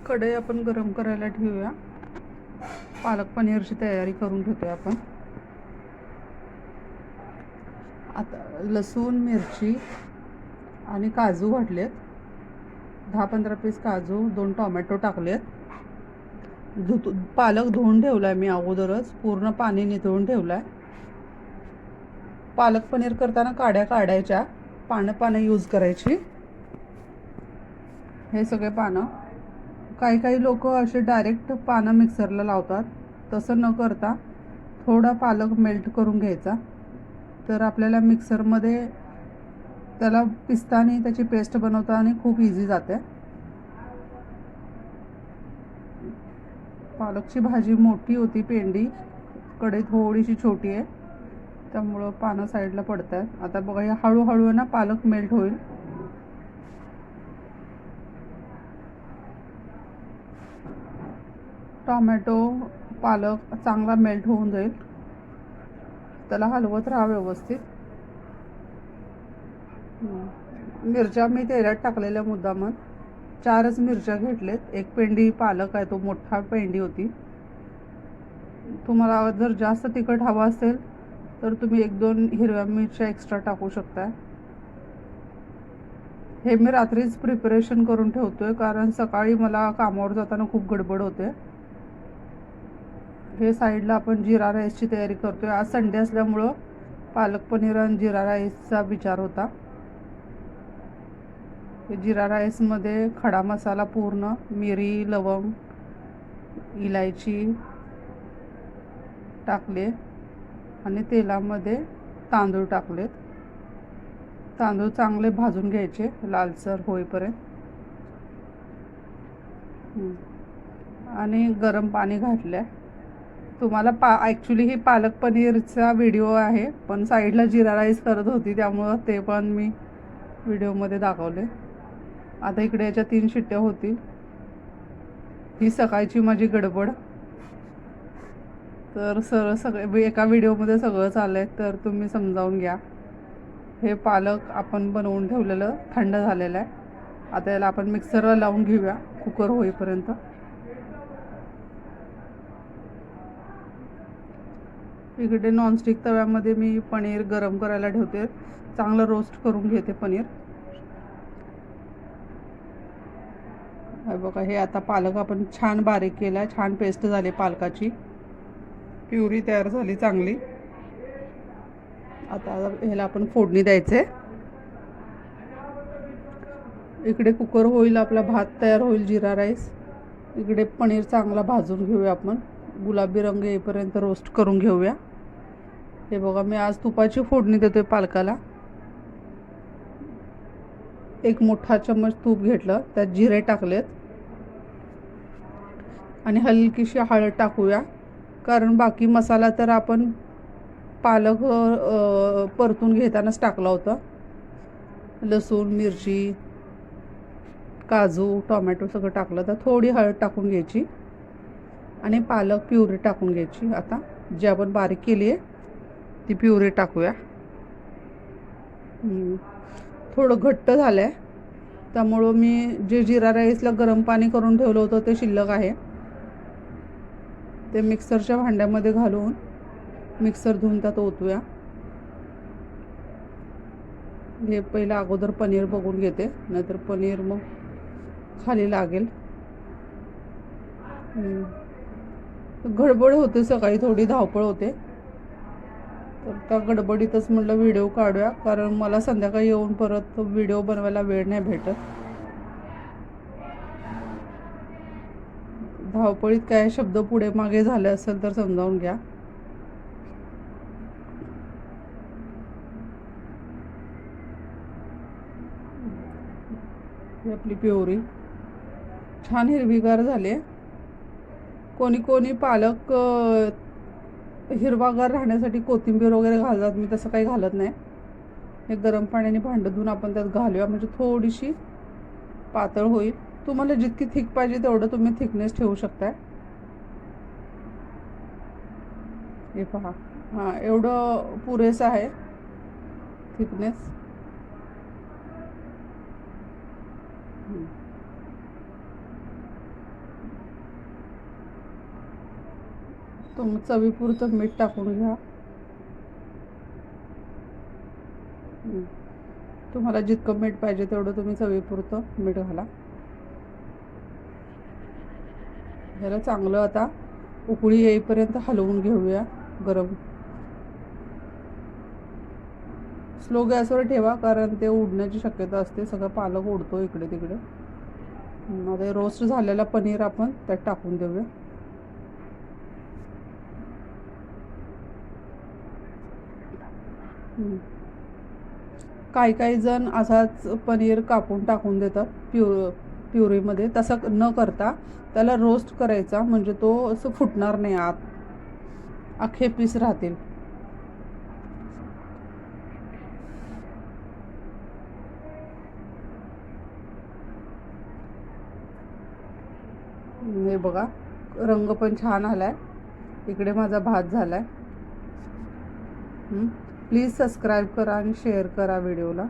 कढई आपण गरम करायला ठेवूया. पालक पनीरची तयारी करून घेतोय आपण. आता लसूण, मिरची आणि काजू वाटलेत. 10-15 पीस काजू, 2 टोमॅटो टाकलेत. पालक धुवून ठेवलाय मी अगोदरच, पूर्ण पाणी निथळून ठेवलाय. पालक पनीर करताना काड्या काढायच्या, पानं यूज करायची. हे सगळे पानं, काही लोक असे डायरेक्ट पानं मिक्सरला लावतात. तसं न करता थोडा पालक मेल्ट करून घ्यायचा, तर आपल्याला मिक्सरमध्ये त्याला पिस्तानी त्याची पेस्ट बनवता आणि खूप इझी जाते. पालकची भाजी मोठी होती, पेंडी कढई थोडीशी छोटी आहे, त्यामुळं पानं साईडला पडत आहेत. आता बघा, हे हळूहळू ना पालक मेल्ट होईल. टोमॅटो, पालक चांगला मेल्ट होऊन जाईल. त्याला हलवत राहा व्यवस्थित. मिरच्या मी तेलात टाकलेल्या मुद्दामन 4च मिरच्या घेतलेत. एक पेंडी पालक आहे, तो मोठा पेंडी होती. तुम्हाला जर जास्त तिखट हवा असेल तर तुम्ही 1-2 हिरव्या मिरच्या एक्स्ट्रा टाकू शकता. हे मी रात्रीच प्रिपरेशन करून ठेवतोय, कारण सकाळी मला कामावर जाताना खूप गडबड होते. हे साईडला आपण जिरा राईसची तयारी करतोय. आज संडे असल्यामुळं पालक पनीर आणि जिरा राईसचा विचार होता. जिरा राईसमध्ये खडा मसाला पूर्ण, मिरी, लवंग, इलायची टाकले आणि तेलामध्ये तांदूळ टाकलेत. तांदूळ चांगले भाजून घ्यायचे लालसर होईपर्यंत. आणि गरम पाणी घातलं. तुम्हाला ॲक्च्युली ही पालक पनीरचा व्हिडिओ आहे, पण साईडला जिरा राईस करत होती, त्यामुळं ते पण मी व्हिडिओमध्ये दाखवले. आता इकडे याच्या 3 शिट्ट्या होतील. ही सकाळची माझी गडबड. तर सगळे एका व्हिडिओमध्ये सगळं चाललं आहे, तर तुम्ही समजावून घ्या. हे पालक आपण बनवून ठेवलेलं थंड झालेलं आहे. आता याला आपण मिक्सरला लावून घेऊया कुकर होईपर्यंत. इकडे नॉनस्टिक तव्यामध्ये मी पनीर गरम करायला ठेवते. चांगलं रोस्ट करून घेते पनीर. हे बघा, हे आता पालक आपण छान बारीक केला, छान पेस्ट झाली, पालकाची प्युरी तयार झाली चांगली. आता ह्याला आपण फोडणी द्यायचे. इकडे कुकर होईल, आपला भात तयार होईल, जिरा राईस. इकडे पनीर चांगला भाजून घेऊया आपण, गुलाबी रंग येईपर्यंत रोस्ट करून घेऊया. हे बघा, मी आज तुपाची फोडणी देतोय पालकाला. 1 मोठा चम्मच तूप घेतलं, त्यात जिरे टाकलेत आणि हलकीशी हळद टाकूया, कारण बाकी मसाला तर आपण पालक परतून घेतानाच टाकला होता. लसूण, मिरची, काजू, टोमॅटो सगळं टाकलं. तर थोडी हळद टाकून घ्यायची आणि पालक प्युरी टाकून घ्यायची. आता जी आपण बारीक केली आहे ती प्युरी टाकूया. थोडं घट्ट झालं आहे, त्यामुळं मी जे जिरा राईसला गरम पाणी करून ठेवलं होतं ते शिल्लक आहे, ते मिक्सरच्या भांड्यामध्ये घालून मिक्सर धुवून त्यात ओतूया. हे पहिलं अगोदर पनीर बघून घेते, नाहीतर पनीर मग खाली लागेल. गडबड होते, सकाळी थोडी धावपळ होते, तर त्या गडबडीतच म्हटलं व्हिडिओ काढूया, कारण मला संध्याकाळी येऊन परत व्हिडिओ बनवायला वेळ नाही भेटत. धावपळीत काय शब्द पुढे मागे झाले असेल तर समजावून घ्या. ही आपली प्युरी छान हिरवीगार झाली. कोणी पालक हिरवागार राहण्यासाठी कोथिंबीर वगैरे घालतात, मी तसं काही घालत नाही. हे गरम पाण्याने भांडं धुवून आपण त्यात घालूया, म्हणजे थोडीशी पातळ होईल. तुम्हाला जितकी थिक पाहिजे तेवढं तुम्ही थिकनेस ठेवू शकताय. हे पहा, हां, एवढं पुरेसं आहे थिकनेस. तुम्ही चवीपुरतं मीठ टाकून घ्या. तुम्हाला जितकं मीठ पाहिजे तेवढं तुम्ही चवीपुरतं मीठ घाला. ह्याला चांगलं आता उकळी येईपर्यंत हलवून घेऊया. गरम स्लो गॅसवर ठेवा, कारण ते उडण्याची शक्यता असते. सगळं पालक उडतो इकडे तिकडे. आता रोस्ट झालेला पनीर आपण त्यात टाकून देऊया. काही जण असाच पनीर कापून टाकून देतात प्युरीमध्ये. तसं न करता त्याला रोस्ट करायचा, म्हणजे तो असं फुटणार नाही, आत अख्खे पीस राहतील. हे बघा, रंग पण छान आलाय. इकडे माझा भात झालाय. प्लीज सबस्क्राईब करा आणि शेअर करा व्हिडिओला.